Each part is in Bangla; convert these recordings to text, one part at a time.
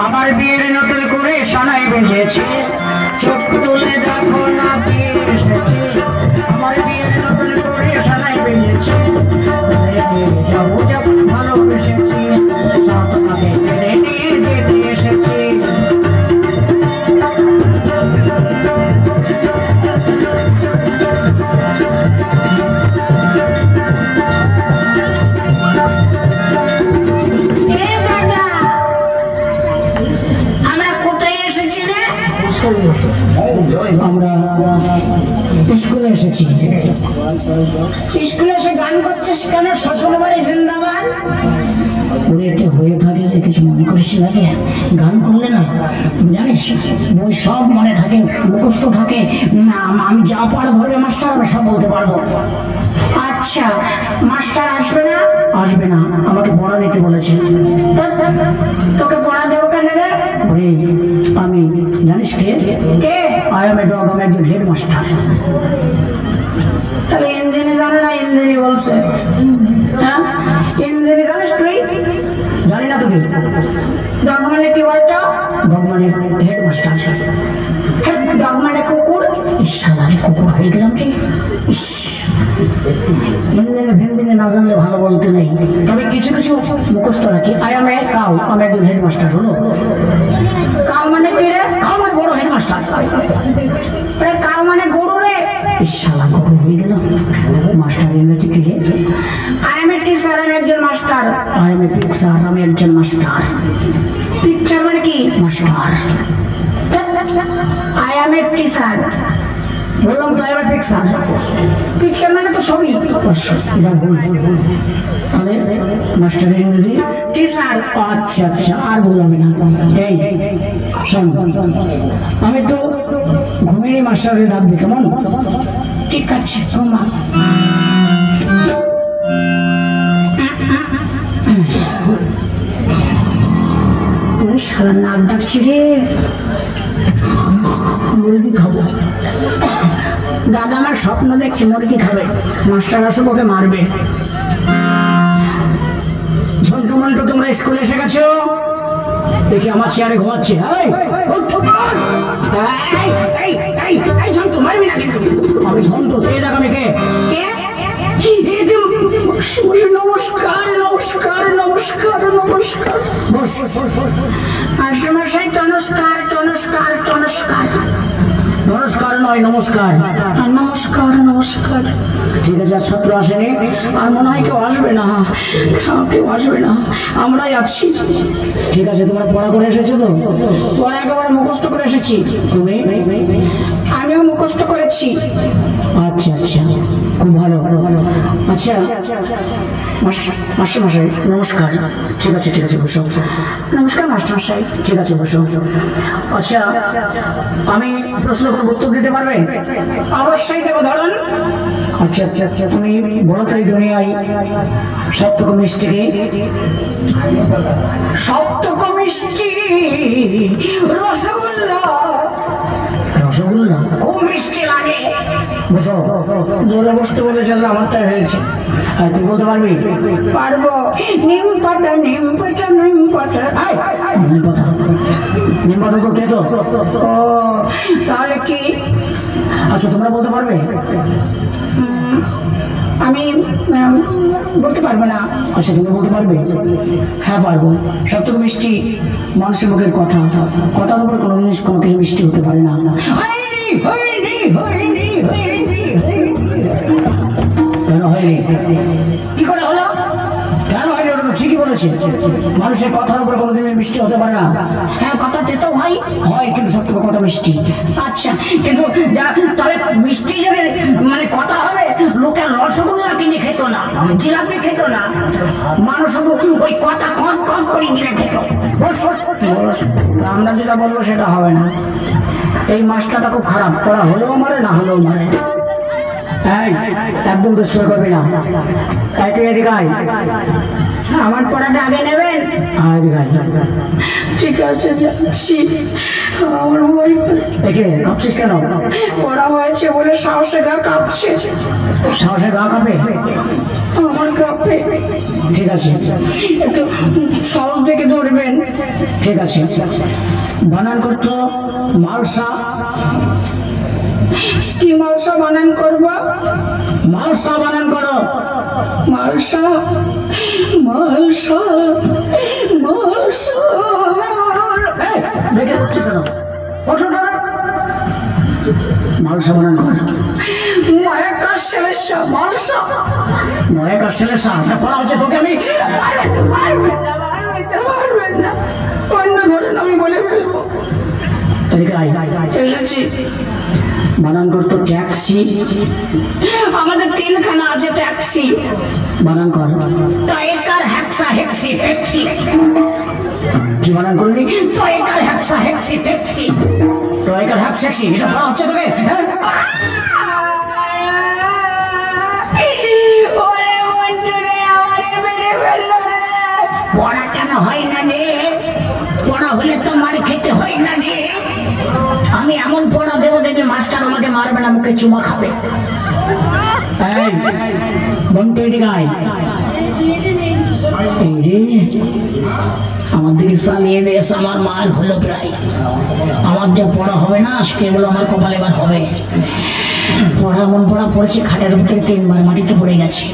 আমার বিয়ের নতুন করে সানাই বেজেছে, চোখ তুলে দেখো না কে এসেছে। আমার বিয়ের নতুন করে সানাই বেজেছে, যাবো যাবো ভালোবেসেছি, সাতটাকে টেনে নিয়ে যেতে এসেছি। আমরা স্কুলে এসেছি। স্কুলে এসে গান করছিস কেন? শ্বশুর বাড়ি জিন্দাবাদ। ওরে একটু হয়ে থাকে কিছু মনে করিস লাগে, গান করলে না জানিস বই সব মনে থাকে, মুখস্থ থাকে। আমি যা পার ধরবে মাস্টার আমি সব বলতে পারবো। আচ্ছা মাস্টার আসবে না? আসবে না, আমাকে পড়া নিতে বলেছে। তোকে পড়া দেবো কেন রে? ওরে আমি জানিস কে কে? আই এম এ ডগ, আমি একজন হেডমাস্টার। তাহলে ইঞ্জিনি জানে না? ইঞ্জিনি বলছে। হ্যাঁ ইঞ্জিনি জানিস তুই? জানি না তুই? ডগ মানে কি বলতো? ডগ মানে হেডমাস্টার। ডগ মানে কুকুর। শালারে কুকুর হয়ে গেলাম রে। হিন্দিনে না জানলে ভালো বলতে নেই, তবে কিছু কিছু মুখস্থ রাখি। আই এম এ কাউ, আমি একজন হেডমাস্টার। হলো কাউ মানে কি রে? কাউ মানে বড় হেডমাস্টার। কাউ মানে গরু রে। শালা গরু হয়ে গেল। মাস্টার ইংরেজি কি রে? আই এম এ টিচার, আমি একজন master. I M a picture, আমি একজন মাস্টার। পিকচার মানে কি? Master. I M a teacher বললাম তো, এবার পিকচার। পিকচার মানে তো ছবি। তাহলে মাস্টার ইংরেজি টিচার। আচ্ছা আচ্ছা আর বললাম না। এই শোন, আমি তো ঘুমিয়ে মাস্টারের ডাকবি কেমন? ঠিক আছে ঘুমা। সারা নাক ডাকছি রে। মুরগি খাবো। দাদা আমার স্বপ্ন দেখছি মুরগি খাবে, মাস্টার আসুক ওকে মারবে। ঝন্টু মন্টু তোমরা স্কুলে এসে গেছো? দেখি আমার চেয়ারে ঘুমাচ্ছে। ঝন্টু মারবি না কিন্তু। আমি ঝন্টু, সে দেখ আমি কে। নমস্কার নমস্কার নমস্কার নমস্কার। মাস্টারমশাই নমস্কার নমস্কার নমস্কার। নমস্কার নয় নমস্কার। নমস্কার নমস্কার। ঠিক আছে, আর ছাত্র আসেনি আর মনে হয় কেউ আসবে না। কেউ আসবে না, আমরাই আছি। ঠিক আছে, তোমরা পড়া করে এসেছো তো? পড়া একেবারে মুখস্থ করে এসেছি। তুমি? আমিও মুখস্থ করেছি। আচ্ছা আচ্ছা, খুব ভালো। আচ্ছা মাস্টার মশাই নমস্কার। ঠিক আছে ঠিক আছে, বসো। নমস্কার মাস্টার মশাই। ঠিক আছে বসো। আচ্ছা আমি প্রশ্ন করবো, উত্তর দিতে পারবে? অবশ্যই দেবো, ধরুন। আচ্ছা আচ্ছা, তুমি বলো তো এই দুনিয়ায় সবথেকে মিষ্টি কে? সবথেকে মিষ্টি রসগোল্লা। রসগোল্লা খুব মিষ্টি লাগে। বসো। জোরে বসতে বলেছে, আমারটাই হয়েছে। আর তুই বলতে পারবি? পারবো। নিম পাতা নিম পাতা নিম পাতা। নিম পাতা নিম পাতা তো খেতো। ও তাহলে কি? আচ্ছা তোমরা বলতে পারবে? আমি বলতে পারবো না। আচ্ছা তুমি বলতে পারবে? হ্যাঁ পারবো। সবথেকে মিষ্টি মানুষের মুখের কথা। কথার উপর কোনো জিনিস কোনো কিছু মিষ্টি হতে পারে না। কেন হয়নি? কি করে হলো? কেন হয়নি? ওটা তো ঠিকই বলেছে, মানুষের কথার উপরে কোনো জিনিস মিষ্টি হতে পারে না। হ্যাঁ কথা তেতো হয়, কিন্তু সবথেকে কথা মিষ্টি। আচ্ছা কিন্তু তাহলে মিষ্টি যদি মানে কথা হবে, লোকের রসগোল্লা কিনে খেত না, জিলাপি খেত না, মানুষ শুধু ওই কথা কম কম করে কিনে খেত। আমরা যেটা বলবো সেটা হবে না। এই মাছটা খুব খারাপ, পড়া হলেও মারে না হলেও মারে। একদম দুষ্ট করবি না। তুই এদিকে আয়। আমার পড়াটা আগে নেবেন? ঠিক আছে যাচ্ছি। আমার কাঁপছিস কেন? পড়া হয়েছে বলে সাহসে গা কাঁপছে। সাহসে গা কাঁপে? আমার কাপে। ঠিক আছে, একটু সাহস দেখে ধরবেন। ঠিক আছে, বানান করতো মালসা। কি মালসা বানান করবো? মালসা বানান করো। মালসা মালসা মালসা। দেখে বলছি কেন? মালসা বানান কর। মালসা নয়কা ছেলেসা পড়া হচ্ছে তোকে। আমি অন্য ধরেন আমি বলে ফেলবো। এসেছি বানান করতো ট্যাক্সি। আমাদের তিনখানা আছে ট্যাক্সি। বানান কর টয়কার হেক্সা হেক্সি ট্যাক্সি। কি বানান করলি? টয়কার হেক্সা হেক্সি ট্যাক্সি। টয়কার হেক্সা হেক্সি এটা পড়া হচ্ছে তোকে? পড়া কেন হয় না রে? পড়া হলে তো মার খেতে হয় না রে। আমি এমন পড়া দেবো দেখে মাস্টার আমাকে মারবে না, মুখে চুমা খাবে। আমার দিকে চালিয়ে দিয়েছে, আমার মাল হলো প্রায়। আমার যে পড়া হবে না সেগুলো আমার কপাল এবার হবে। পড়া এমন পড়া পড়েছে খাটের ভিতরে 3 বার মাটিতে পড়ে গেছে।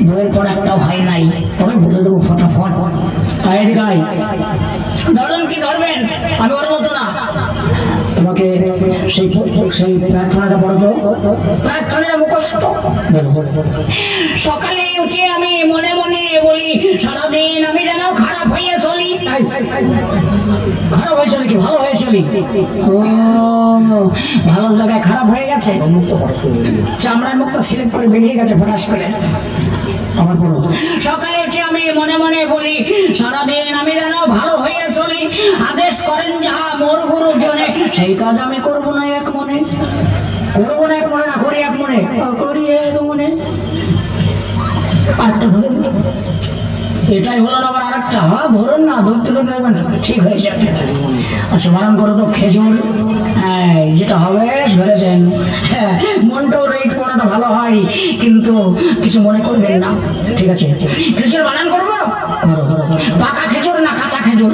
বইয়ের পড়া একটাও হয় নাই। তবে বলে দেবো ফটাফট। ধরুন কি ধরবেন? আমি ওর মতো না। তোমাকে সেই প্রার্থনাটা পড়ো তো। প্রার্থনাটা মুখস্থ। সকালে উঠে আমি মনে মনে বলি, সারাদিন আমি যেন খারাপ হয়ে চলি। খারাপ হয়ে চলি কি ভালো হয়ে চলি? ও ভালো জায়গায় খারাপ হয়ে গেছে, চামড়ার মুখটা সিলেক্ট করে বেরিয়ে গেছে ফটাস করে। আমার পড়ো। সকালে উঠে আমি মনে মনে বলি, সারাদিন আমি যেন ভালো হয়ে চলি। আদেশ করেন যাহা মোর গুরু জনে, সেই কাজ আমি করবো না এক মনে। করবো না এক মনে না, করি এক মনে। করি এক মনে। আরেকটা ধরুন। এটাই হলো না আবার আরেকটা। হ্যাঁ ধরুন না, ধরতে ধরতে দেখবেন ঠিক হয়ে যাবে। আচ্ছা বারণ করো তো খেজুর। হ্যাঁ যেটা হবে ধরেছেন। হ্যাঁ মনটাও রেট পড়াটা ভালো হয়, কিন্তু কিছু মনে করবেন না। ঠিক আছে, খেজুর বানান করবো। পাকা খেজুর না কাঁচা খেজুর?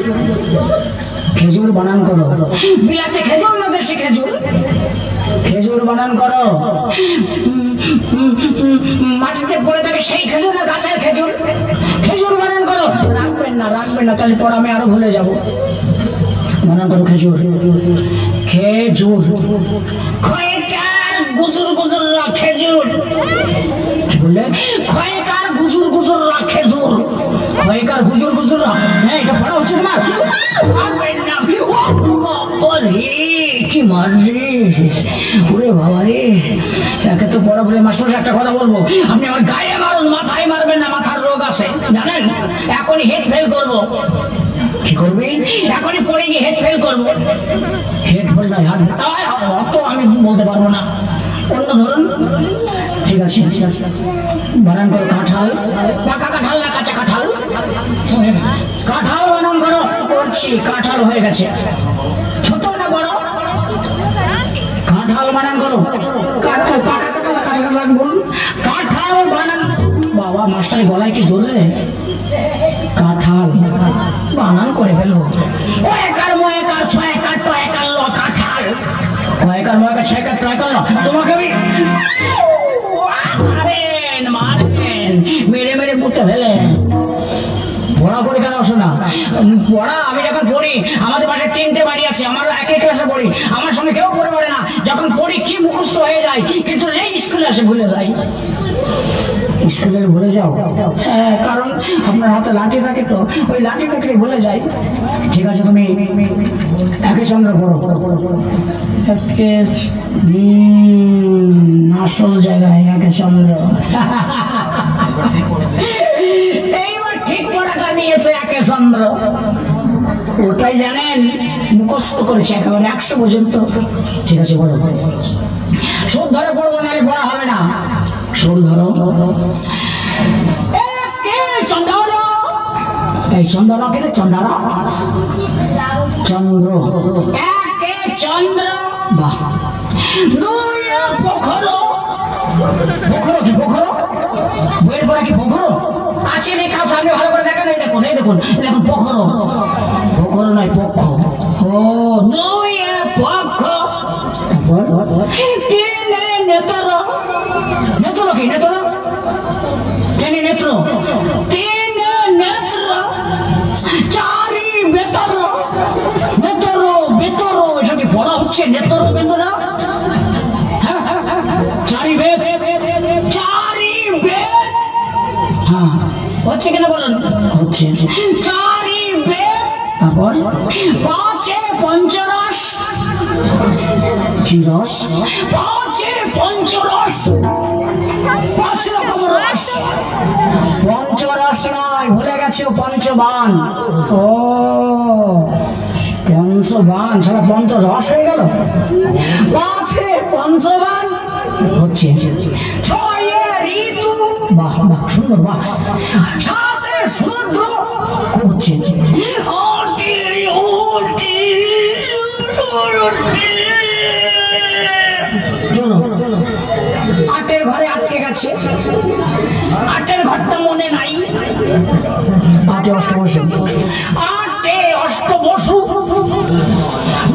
খেজুর বানান করো। বিলাতে খেজুর না দেশি খেজুর? খেজুর বানান করো। মাটিতে পড়ে থাকে সেই খেজুর না গাছের খেজুর? খেজুর বানান করো। রাখবেন না রাখবেন না, তাহলে পর আমি আরো ভুলে যাবো। বানান করো খেজুর। খেজুর খয়কার গুজুর গুজুর খেজুর। কি বললে? খয়কার গুজুর গুজুর খেজুর। খয়কার গুজুর গুজুর। হ্যাঁ এটা পড়া হচ্ছে তোমার? কি মাররে ওরে বাবা রে। একে তো পড়া বলে মাস্টার একটা কথা বলবো, আপনি আমার গায়ে মারুন, মাথায় মারবেন না, মাথার রোগ আছে জানেন। এখনই হেড ফেল করবো। কি করবে? এখনই পড়ে গিয়ে হেড ফেল করবো। হেড ফেল না অত আমি বলতে পারবো না, অন্য ধরুন। ঠিক আছে বানান করো কাঁঠাল। পাকা কাঁঠাল না কাঁচা কাঁঠাল? কাঁঠাল বানান করো। করছি, কাঁঠাল হয়ে গেছে। ছোট না বড়? কাঁঠাল বানান করো। কাঁঠাল পাকা কাঁঠাল না কাঁচা কাঁঠাল বলুন। কাঁঠাল বানান। বাবা মাস্টারের গলায় কি ধরলে? কাঁঠাল বানান করে ফেলবো। ওয়েকার মোয়েকার ছয়কার টয়কার ল কাঁঠাল। ওয়েকার মোয়েকার ছয়কার টয়কার ল। তোমাকে আমি মারবেন, মেরে মেরে পুঁতে ফেলে। পড়া করে কেন আসো না? পড়া আমি যখন পড়ি, আমাদের পাশে 3টে বাড়ি আছে, আমার একই ক্লাসে পড়ি, আমার সঙ্গে কেউ পড়ে পারে না। যখন পড়ি কি মুখস্থ হয়ে যায়, কিন্তু এই স্কুলে আসে ভুলে যাই। স্কুলে ভুলে যাও? হ্যাঁ কারণ আপনার হাতে লাঠি থাকে তো, ওই লাঠি থাকলে ভুলে যাই। ঠিক আছে তুমি একে চন্দ্র পড়ো। আসল জায়গায় একে চন্দ্র। এইবার ঠিক পড়াটা নিয়েছে একে চন্দ্র। ওটাই জানেন মুখস্থ করেছে একেবারে 100 পর্যন্ত। ঠিক আছে বলো। সুর ধরে পড়বো, নাহলে পড়া হবে না। সুর ধরো। চন্দ্র। এই চন্দ্র কে? চন্দ্র চন্দ্র একে চন্দ্র। বাহ। দুই পোখর। পোখর কি? পোখর বইয়ের পড়া কি পোখরো আছে রে কাউ সামনে ভালো করে দেখেন, এই দেখুন এই দেখুন এই দেখুন পোখরো, পোখরো নয় পক্ষ। ও দুই পক্ষ, তিনে নেত্র, নেত্র কি নেত্র, তিনে নেত্র, তিনে নেত্র, চারি বেতর, নেত্র বেতর, এসব কি পড়া হচ্ছে নেত্র বেতর, চারি বেদ, চারি বেদ, হ্যাঁ হচ্ছে কিনা বলেন, হচ্ছে চারি বেদ। তারপর পাঁচে পঞ্চরস, কি রস, পাঁচে পঞ্চরস, পাঁচ রকম রস, পঞ্চরস নয় ভুলে গেছে, পঞ্চবান। ও পঞ্চবান, সারা পঞ্চরস হয়ে গেল, পাঁচে পঞ্চবান হচ্ছে, ছয়ে ঋতু, বাহ বাহ সুন্দর, বাহ, সাতে সমুদ্র হচ্ছে, আটের ঘরে আটকে গেছে, আটের ঘরটা মনে নাই, আটে অষ্টবসু, আটে অষ্টবসু,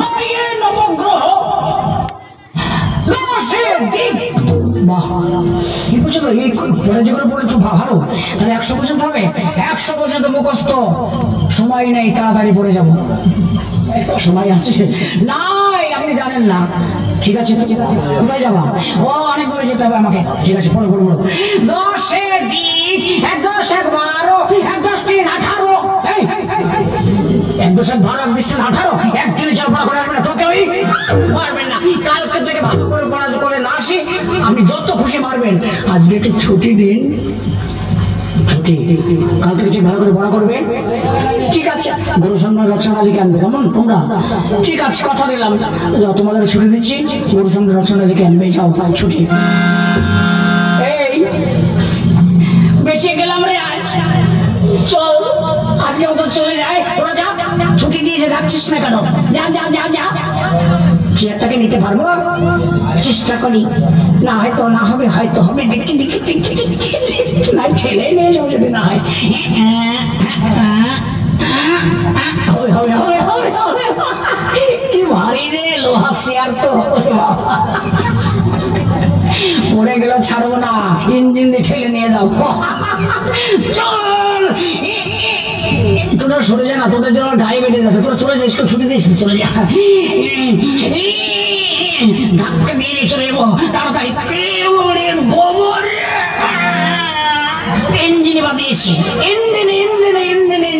নয়ে নবগ্রহ, দশে দিক। বাহ কি পর্যন্ত এই যেগুলো পড়ে তো ভালো, তাহলে 100 পর্যন্ত হবে, 100 পর্যন্ত মুখস্থ, সময় নেই, তাড়াতাড়ি পড়ে যাব, সময় আছে নাই, আপনি জানেন না, ঠিক আছে কোথায় যাবা, ও অনেক দূরে যেতে হবে আমাকে, ঠিক আছে পড়ো পড়ো, দশে দিক, 1 10 1 12, 1 10 3 18, 1 10 1 12, 1 10 3 18, একদিনে চার পড়া করে আসবে না, তোকে ওই পারবেন না, কালকে থেকে ভালো করে পড়া করে না আসি, আপনি যত খুশি মারবেন, আজকে একটু ছুটি দিন, ছুটি, কাল থেকে ভালো করে পড়া করবে, ঠিক আছে, গুরু সম্মান রচনা লিখে আনবে, কেমন তোমরা, ঠিক আছে কথা দিলাম, তোমাদের ছুটি দিচ্ছি, গুরু সম্মান রচনা লিখে আনবে, যাও ছুটি। এই বেঁচে গেলাম রে আজ, চল আজকে মতো চলে যায়, তোরা যা, ছুটি দিয়েছে যাচ্ছিস না কেন, যা যা যা যা, চেয়ারটাকে নিতে পারবো, চেষ্টা করি, না হয়তো না হবে, হয়তো হবে, দেখি দেখি দেখি দেখি, না ছেলে মেয়ে যাও যদি না হয়, হবে হবে হবে হবে হবে, কি ভারী রে লোহা চেয়ার তো, পড়ে গেল ছাড়বো না, ইঞ্জিন দিয়ে ঠেলে নিয়ে যাও, চল তোরা সরে যা না, তোদের জন্য গায়ে বেঁধে যাচ্ছে, তোরা চলে যাস, ছুটি দিস, চলে যা, ধাক্কা দিয়ে চলে যাবো তাড়াতাড়ি, ইঞ্জিনে বাদিয়েছি, ইঞ্জিনে ইঞ্জিনে ইঞ্জিনে